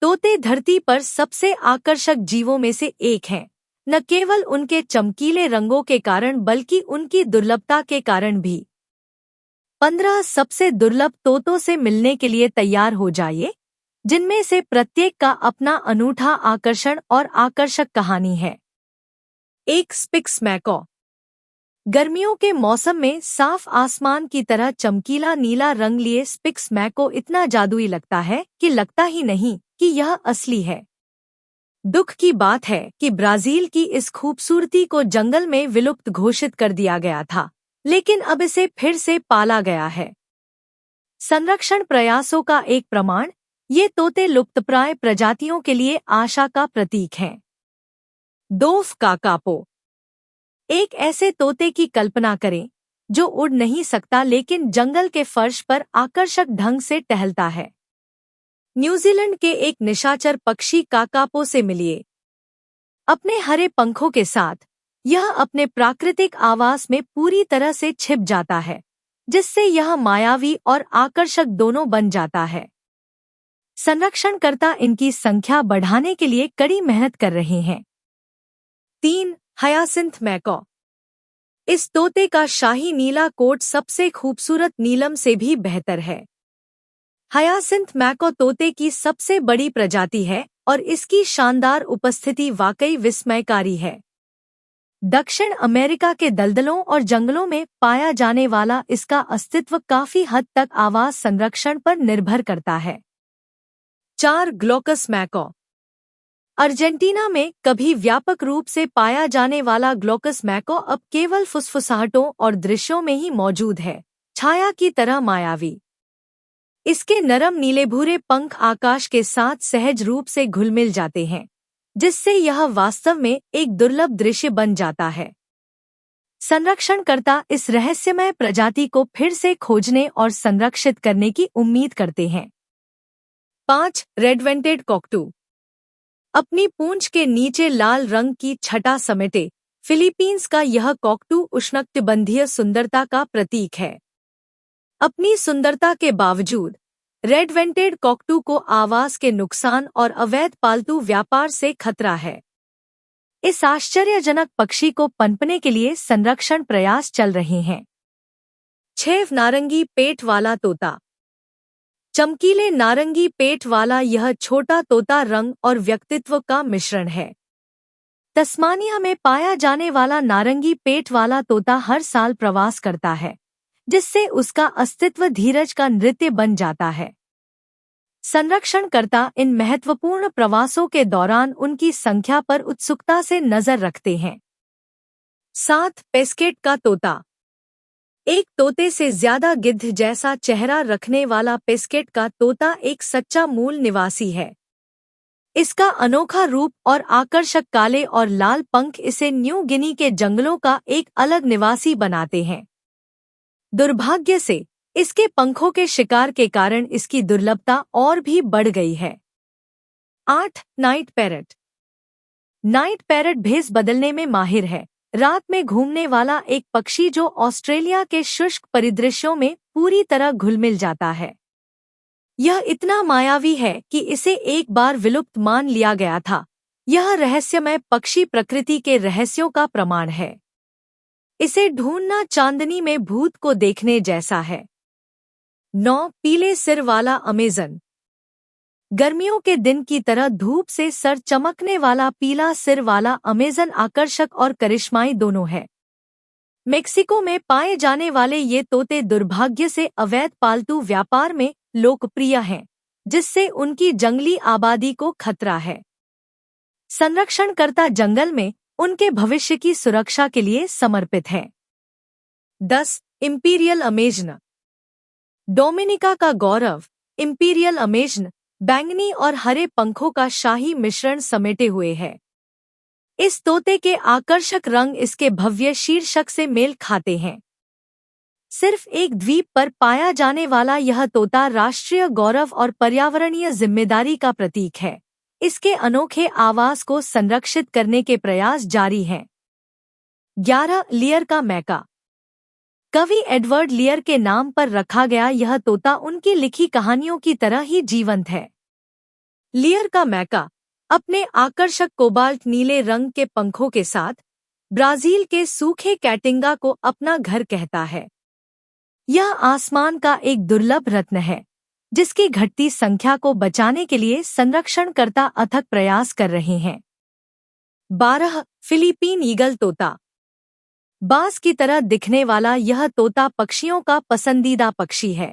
तोते धरती पर सबसे आकर्षक जीवों में से एक हैं, न केवल उनके चमकीले रंगों के कारण बल्कि उनकी दुर्लभता के कारण भी। 15 सबसे दुर्लभ तोतों से मिलने के लिए तैयार हो जाइए, जिनमें से प्रत्येक का अपना अनूठा आकर्षण और आकर्षक कहानी है। 1 स्पिक्स मैकॉ। गर्मियों के मौसम में साफ आसमान की तरह चमकीला नीला रंग लिए स्पिक्स मैकॉ इतना जादुई लगता है कि लगता ही नहीं कि यह असली है। दुख की बात है कि ब्राजील की इस खूबसूरती को जंगल में विलुप्त घोषित कर दिया गया था, लेकिन अब इसे फिर से पाला गया है। संरक्षण प्रयासों का एक प्रमाण, ये तोते लुप्तप्राय प्रजातियों के लिए आशा का प्रतीक हैं। Dove kakapo. एक ऐसे तोते की कल्पना करें जो उड़ नहीं सकता लेकिन जंगल के फर्श पर आकर्षक ढंग से टहलता है। न्यूजीलैंड के एक निशाचर पक्षी काकापो से मिलिए। अपने हरे पंखों के साथ यह अपने प्राकृतिक आवास में पूरी तरह से छिप जाता है, जिससे यह मायावी और आकर्षक दोनों बन जाता है। संरक्षणकर्ता इनकी संख्या बढ़ाने के लिए कड़ी मेहनत कर रहे हैं। 3 हयासिंथ मैकॉ। इस तोते का शाही नीला कोट सबसे खूबसूरत नीलम से भी बेहतर है। हयासिंथ मैकॉ तोते की सबसे बड़ी प्रजाति है और इसकी शानदार उपस्थिति वाकई विस्मयकारी है। दक्षिण अमेरिका के दलदलों और जंगलों में पाया जाने वाला इसका अस्तित्व काफी हद तक आवास संरक्षण पर निर्भर करता है। 4 ग्लोकस मैकॉ। अर्जेंटीना में कभी व्यापक रूप से पाया जाने वाला ग्लोकस मैकॉ अब केवल फुसफुसाहटों और दृश्यों में ही मौजूद है, छाया की तरह मायावी। इसके नरम नीले भूरे पंख आकाश के साथ सहज रूप से घुलमिल जाते हैं, जिससे यह वास्तव में एक दुर्लभ दृश्य बन जाता है। संरक्षणकर्ता इस रहस्यमय प्रजाति को फिर से खोजने और संरक्षित करने की उम्मीद करते हैं। 5 रेड-वेंटेड कॉकटू। अपनी पूंछ के नीचे लाल रंग की छटा समेटे फिलीपींस का यह कॉकटू उष्णकटिबंधीय सुंदरता का प्रतीक है। अपनी सुंदरता के बावजूद रेड-वेंटेड कॉकटू को आवास के नुकसान और अवैध पालतू व्यापार से खतरा है। इस आश्चर्यजनक पक्षी को पनपने के लिए संरक्षण प्रयास चल रहे हैं। 6 नारंगी पेट वाला तोता। चमकीले नारंगी पेट वाला यह छोटा तोता रंग और व्यक्तित्व का मिश्रण है। तस्मानिया में पाया जाने वाला नारंगी पेट वाला तोता हर साल प्रवास करता है, जिससे उसका अस्तित्व धीरज का नृत्य बन जाता है। संरक्षणकर्ता इन महत्वपूर्ण प्रवासों के दौरान उनकी संख्या पर उत्सुकता से नजर रखते हैं। 7 पेस्केट का तोता। एक तोते से ज्यादा गिद्ध जैसा चेहरा रखने वाला पेस्केट का तोता एक सच्चा मूल निवासी है। इसका अनोखा रूप और आकर्षक काले और लाल पंख इसे न्यू गिनी के जंगलों का एक अलग निवासी बनाते हैं। दुर्भाग्य से इसके पंखों के शिकार के कारण इसकी दुर्लभता और भी बढ़ गई है। 8 नाइट पैरट। नाइट पैरट भेष बदलने में माहिर है, रात में घूमने वाला एक पक्षी जो ऑस्ट्रेलिया के शुष्क परिदृश्यों में पूरी तरह घुलमिल जाता है। यह इतना मायावी है कि इसे एक बार विलुप्त मान लिया गया था। यह रहस्यमय पक्षी प्रकृति के रहस्यों का प्रमाण है। इसे ढूंढना चांदनी में भूत को देखने जैसा है। 9 पीले सिर वाला अमेजन। गर्मियों के दिन की तरह धूप से सर चमकने वाला पीला सिर वाला अमेजन आकर्षक और करिश्माई दोनों है। मेक्सिको में पाए जाने वाले ये तोते दुर्भाग्य से अवैध पालतू व्यापार में लोकप्रिय हैं, जिससे उनकी जंगली आबादी को खतरा है। संरक्षणकर्ता जंगल में उनके भविष्य की सुरक्षा के लिए समर्पित हैं। 10 इंपीरियल अमेजन। डोमिनिका का गौरव इंपीरियल अमेजन बैंगनी और हरे पंखों का शाही मिश्रण समेटे हुए है। इस तोते के आकर्षक रंग इसके भव्य शीर्षक से मेल खाते हैं। सिर्फ एक द्वीप पर पाया जाने वाला यह तोता राष्ट्रीय गौरव और पर्यावरणीय जिम्मेदारी का प्रतीक है। इसके अनोखे आवास को संरक्षित करने के प्रयास जारी हैं। 11 लियर का मैका। कवि एडवर्ड लियर के नाम पर रखा गया यह तोता उनकी लिखी कहानियों की तरह ही जीवंत है। लियर का मैका अपने आकर्षक कोबाल्ट नीले रंग के पंखों के साथ ब्राजील के सूखे कैटिंगा को अपना घर कहता है। यह आसमान का एक दुर्लभ रत्न है जिसकी घटती संख्या को बचाने के लिए संरक्षणकर्ता अथक प्रयास कर रहे हैं। 12 फिलीपीन ईगल तोता। बाज की तरह दिखने वाला यह तोता पक्षियों का पसंदीदा पक्षी है।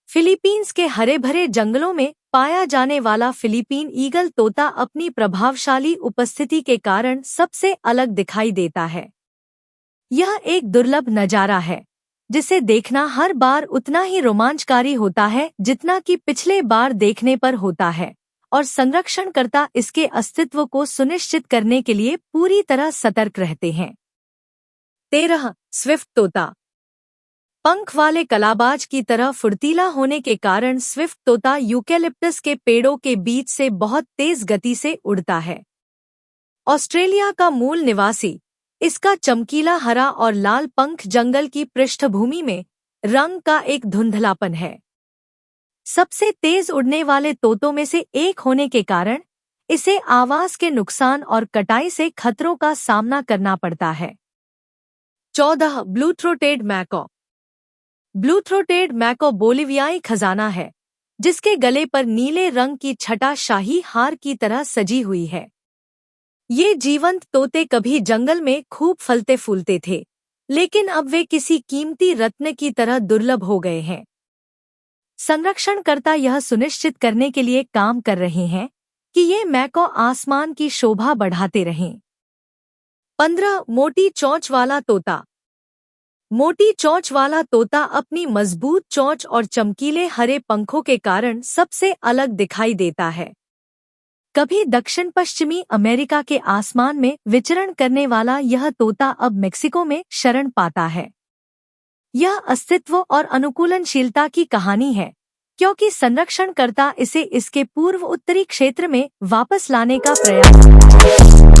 फिलीपींस के हरे भरे जंगलों में पाया जाने वाला फिलीपीन ईगल तोता अपनी प्रभावशाली उपस्थिति के कारण सबसे अलग दिखाई देता है। यह एक दुर्लभ नजारा है जिसे देखना हर बार उतना ही रोमांचकारी होता है जितना कि पिछले बार देखने पर होता है, और संरक्षणकर्ता इसके अस्तित्व को सुनिश्चित करने के लिए पूरी तरह सतर्क रहते हैं। 13 स्विफ्ट तोता। पंख वाले कलाबाज की तरह फुर्तीला होने के कारण स्विफ्ट तोता यूकेलिप्टस के पेड़ों के बीच से बहुत तेज गति से उड़ता है। ऑस्ट्रेलिया का मूल निवासी, इसका चमकीला हरा और लाल पंख जंगल की पृष्ठभूमि में रंग का एक धुंधलापन है। सबसे तेज उड़ने वाले तोतों में से एक होने के कारण इसे आवाज के नुकसान और कटाई से खतरों का सामना करना पड़ता है। 14 blue throated macaw. Blue throated macaw बोलिवियाई खजाना है जिसके गले पर नीले रंग की छटा शाही हार की तरह सजी हुई है। ये जीवंत तोते कभी जंगल में खूब फलते फूलते थे, लेकिन अब वे किसी कीमती रत्न की तरह दुर्लभ हो गए हैं। संरक्षणकर्ता यह सुनिश्चित करने के लिए काम कर रहे हैं कि ये मैकॉ आसमान की शोभा बढ़ाते रहें। 15 मोटी चोंच वाला तोता। मोटी चोंच वाला तोता अपनी मजबूत चोंच और चमकीले हरे पंखों के कारण सबसे अलग दिखाई देता है। कभी दक्षिण पश्चिमी अमेरिका के आसमान में विचरण करने वाला यह तोता अब मेक्सिको में शरण पाता है। यह अस्तित्व और अनुकूलनशीलता की कहानी है, क्योंकि संरक्षणकर्ता इसे इसके पूर्व उत्तरी क्षेत्र में वापस लाने का प्रयास करता है।